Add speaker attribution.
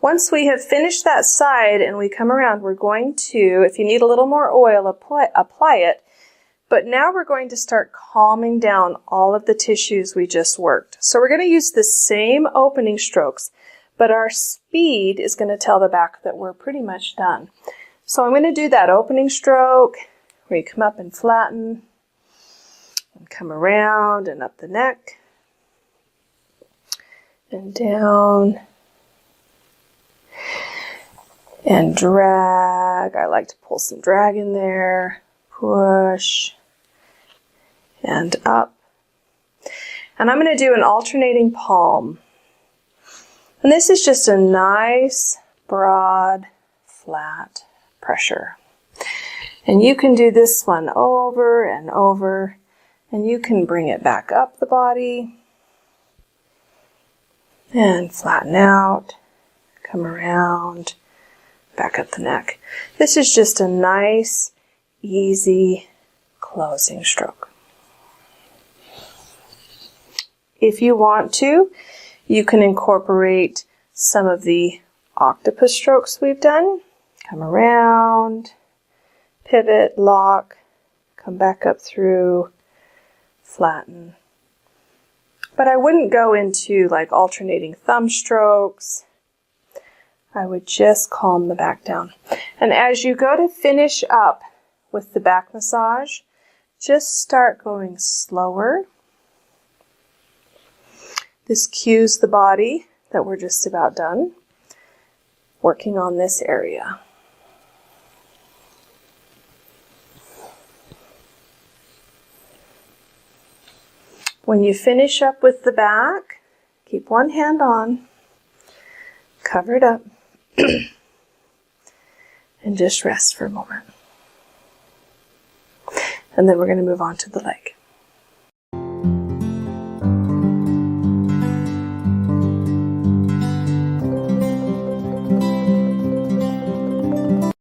Speaker 1: Once we have finished that side and we come around, we're going to, if you need a little more oil, apply it. But now we're going to start calming down all of the tissues we just worked. So we're going to use the same opening strokes, but our speed is going to tell the back that we're pretty much done. So I'm going to do that opening stroke where you come up and flatten and come around and up the neck and down and drag. I like to pull some drag in there. Push and up. And I'm going to do an alternating palm. And this is just a nice, broad, flat pressure. And you can do this one over and over, and you can bring it back up the body and flatten out, come around, back up the neck. This is just a nice, easy closing stroke. If you want to, you can incorporate some of the octopus strokes we've done. Come around, pivot, lock, come back up through, flatten. But I wouldn't go into like alternating thumb strokes. I would just calm the back down. And as you go to finish up with the back massage, just start going slower. This cues the body that we're just about done working on this area. When you finish up with the back, keep one hand on, cover it up, and just rest for a moment. And then we're going to move on to the leg.